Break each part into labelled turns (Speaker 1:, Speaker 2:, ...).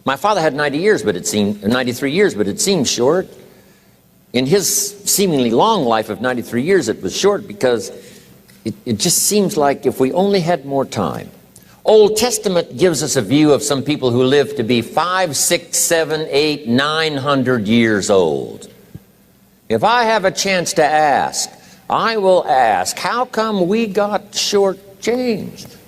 Speaker 1: My father had 93 years, but it seemed short. In his seemingly long life of 93 years, it was short because it just seems like if we only had more time. Old Testament gives us a view of some people who live to be 500, 600, 700, 800, 900 years old. If I have a chance to ask, I will ask, how come we got shortchanged?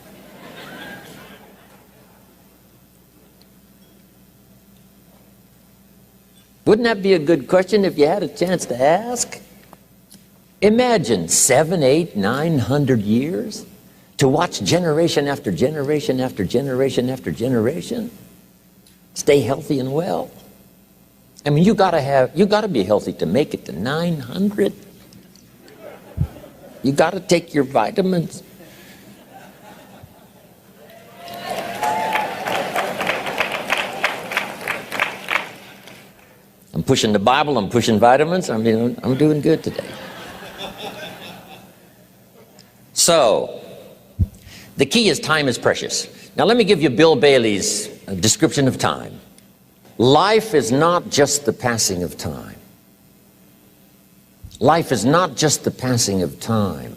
Speaker 1: Wouldn't that be a good question if you had a chance to ask? Imagine 700, 800, 900 years to watch generation after generation after generation after generation stay healthy and well. I mean, you gotta be healthy to make it to 900. You gotta take your vitamins. I'm pushing the Bible, I'm pushing vitamins, I'm doing good today. So, the key is time is precious. Now let me give you Bill Bailey's description of time. Life is not just the passing of time. Life is not just the passing of time.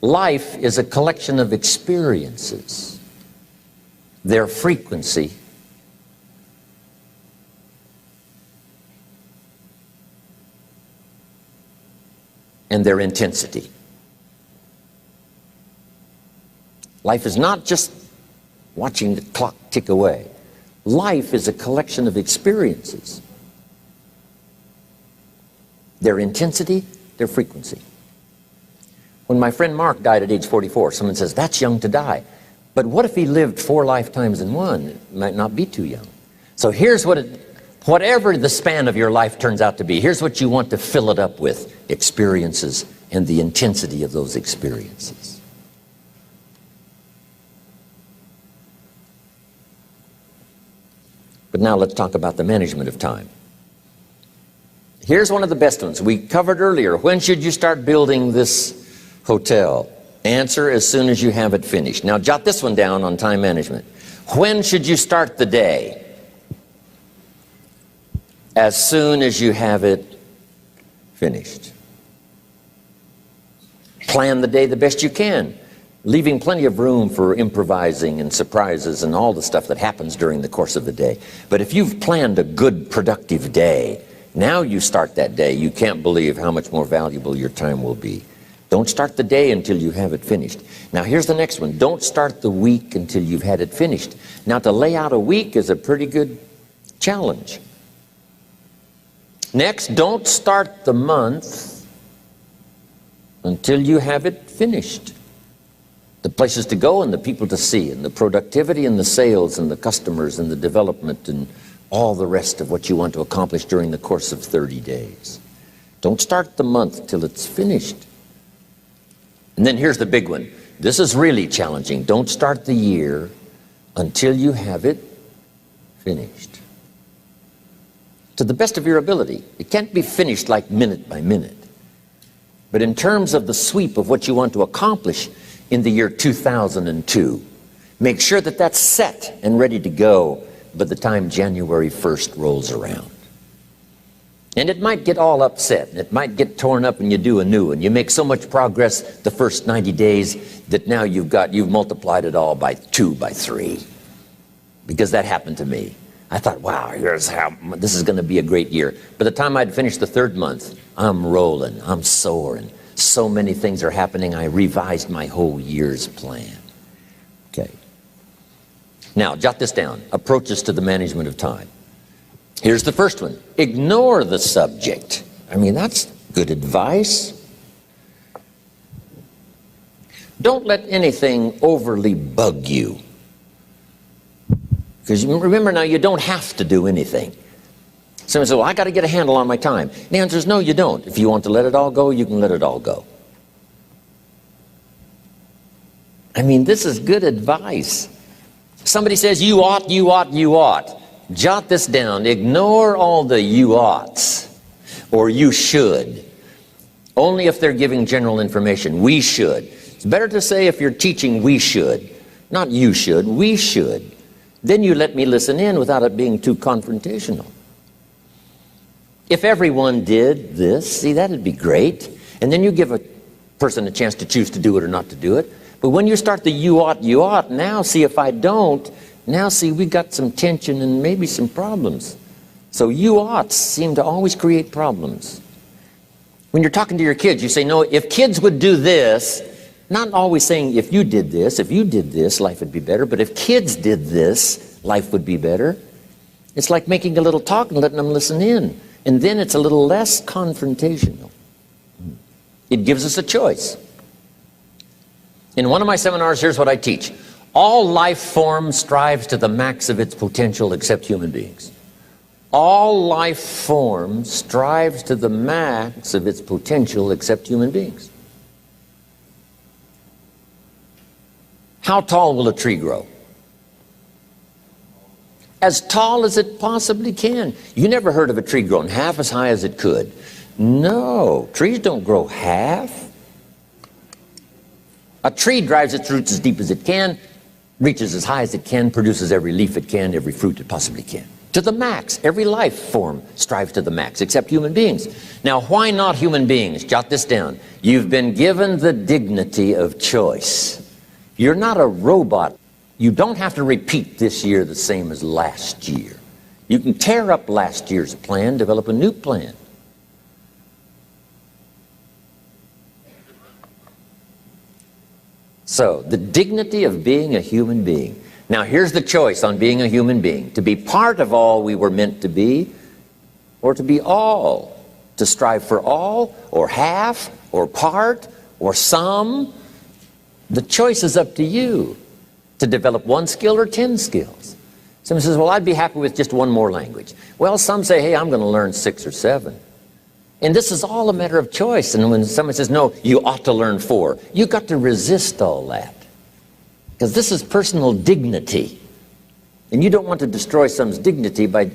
Speaker 1: Life is a collection of experiences, their frequency, and their intensity. Life is not just watching the clock tick away. Life is a collection of experiences, their intensity, their frequency. When my friend Mark died at age 44, someone says, that's young to die. But what if he lived 4 lifetimes in one? It might not be too young. So here's whatever the span of your life turns out to be, here's what you want to fill it up with: experiences and the intensity of those experiences. But now let's talk about the management of time. Here's one of the best ones. We covered earlier, when should you start building this hotel? Answer: as soon as you have it finished. Now jot this one down on time management. When should you start the day? As soon as you have it finished. Plan the day the best you can, leaving plenty of room for improvising and surprises and all the stuff that happens during the course of the day. But if you've planned a good, productive day, now you start that day, you can't believe how much more valuable your time will be. Don't start the day until you have it finished. Now here's the next one. Don't start the week until you've had it finished. Now to lay out a week is a pretty good challenge. Next, don't start the month until you have it finished. The places to go and the people to see and the productivity and the sales and the customers and the development and all the rest of what you want to accomplish during the course of 30 days. Don't start the month till it's finished. And then here's the big one. This is really challenging. Don't start the year until you have it finished. To the best of your ability. It can't be finished like minute by minute. But in terms of the sweep of what you want to accomplish in the year 2002, make sure that that's set and ready to go by the time January 1st rolls around. And it might get all upset. It might get torn up and you do a new one. You make so much progress the first 90 days that now you've multiplied it all by 2, by 3. Because that happened to me. I thought, wow, this is going to be a great year. By the time I'd finished the 3rd month, I'm rolling, I'm soaring. So many things are happening, I revised my whole year's plan. Okay. Now, jot this down. Approaches to the management of time. Here's the first one. Ignore the subject. I mean, that's good advice. Don't let anything overly bug you. Because remember now, you don't have to do anything. Someone says, well, I got to get a handle on my time. The answer is no, you don't. If you want to let it all go, you can let it all go. I mean, this is good advice. Somebody says, you ought, you ought, you ought. Jot this down. Ignore all the you oughts or you should. Only if they're giving general information. We should. It's better to say if you're teaching, we should. Not you should, we should. Then you let me listen in without it being too confrontational. If everyone did this, see, that'd be great. And then you give a person a chance to choose to do it or not to do it. But when you start the you ought, now see if I don't, now see we got some tension and maybe some problems. So you oughts seem to always create problems. When you're talking to your kids, you say, no, if kids would do this, not always saying if you did this, life would be better, but if kids did this, life would be better. It's like making a little talk and letting them listen in. And then it's a little less confrontational. It gives us a choice. In one of my seminars, here's what I teach. All life form strives to the max of its potential except human beings. All life form strives to the max of its potential except human beings. How tall will a tree grow? As tall as it possibly can. You never heard of a tree growing half as high as it could. No, trees don't grow half. A tree drives its roots as deep as it can, reaches as high as it can, produces every leaf it can, every fruit it possibly can. To the max. Every life form strives to the max, except human beings. Now, why not human beings? Jot this down. You've been given the dignity of choice. You're not a robot. You don't have to repeat this year the same as last year. You can tear up last year's plan, develop a new plan. So, the dignity of being a human being. Now, here's the choice on being a human being. To be part of all we were meant to be, or to be all. To strive for all, or half, or part, or some. The choice is up to you. To develop one skill or 10 skills. Someone says, well, I'd be happy with just one more language. Well, some say, hey, I'm going to learn 6 or 7. And this is all a matter of choice. And when someone says, no, you ought to learn 4, you've got to resist all that. Because this is personal dignity. And you don't want to destroy someone's dignity by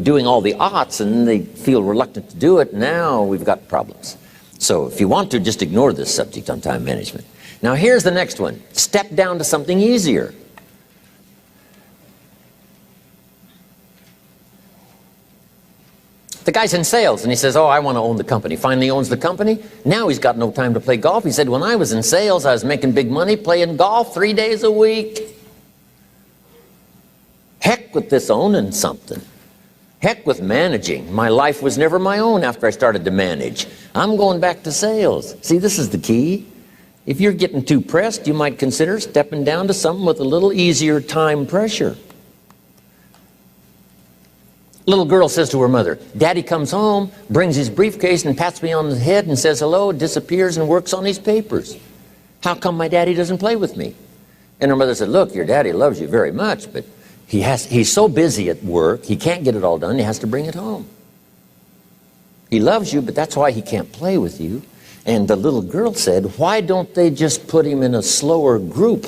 Speaker 1: doing all the oughts, and they feel reluctant to do it. Now we've got problems. So if you want to, just ignore this subject on time management. Now here's the next one. Step down to something easier. The guy's in sales and he says, oh, I want to own the company. Finally owns the company. Now he's got no time to play golf. He said, when I was in sales, I was making big money playing golf 3 days a week. Heck with this owning something. Heck with managing. My life was never my own after I started to manage. I'm going back to sales. See, this is the key. If you're getting too pressed, you might consider stepping down to something with a little easier time pressure. Little girl says to her mother, Daddy comes home, brings his briefcase and pats me on the head and says hello, disappears and works on his papers. How come my daddy doesn't play with me? And her mother said, look, your daddy loves you very much, but he's so busy at work, he can't get it all done, he has to bring it home. He loves you, but that's why he can't play with you. And the little girl said, why don't they just put him in a slower group?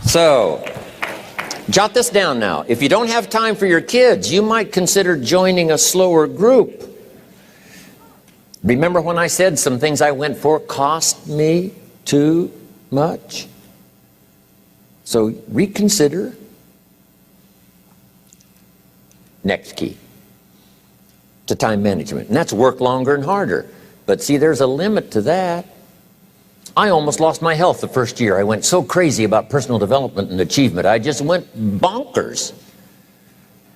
Speaker 1: So, jot this down now. If you don't have time for your kids, you might consider joining a slower group. Remember when I said some things I went for cost me too much? So reconsider. Next key to time management, and that's work longer and harder. But see, there's a limit to that. I almost lost my health the first year. I went so crazy about personal development and achievement. I just went bonkers.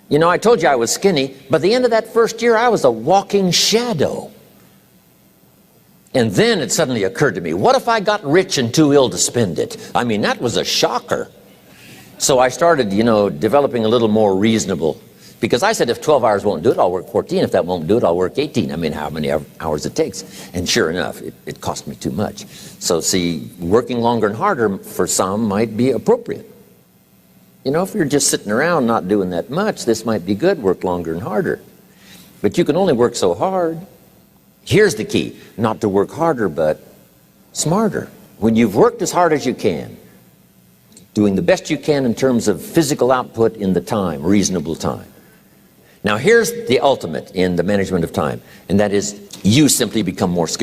Speaker 1: You know, I told you I was skinny, but at the end of that first year, I was a walking shadow. And then it suddenly occurred to me, what if I got rich and too ill to spend it? I mean, that was a shocker. So I started, you know, developing a little more reasonable. Because I said, if 12 hours won't do it, I'll work 14. If that won't do it, I'll work 18. I mean, how many hours it takes. And sure enough, it cost me too much. So see, working longer and harder for some might be appropriate. You know, if you're just sitting around not doing that much, this might be good, work longer and harder. But you can only work so hard. Here's the key, not to work harder, but smarter. When you've worked as hard as you can, doing the best you can in terms of physical output in the time, reasonable time. Now here's the ultimate in the management of time, and that is you simply become more skillful.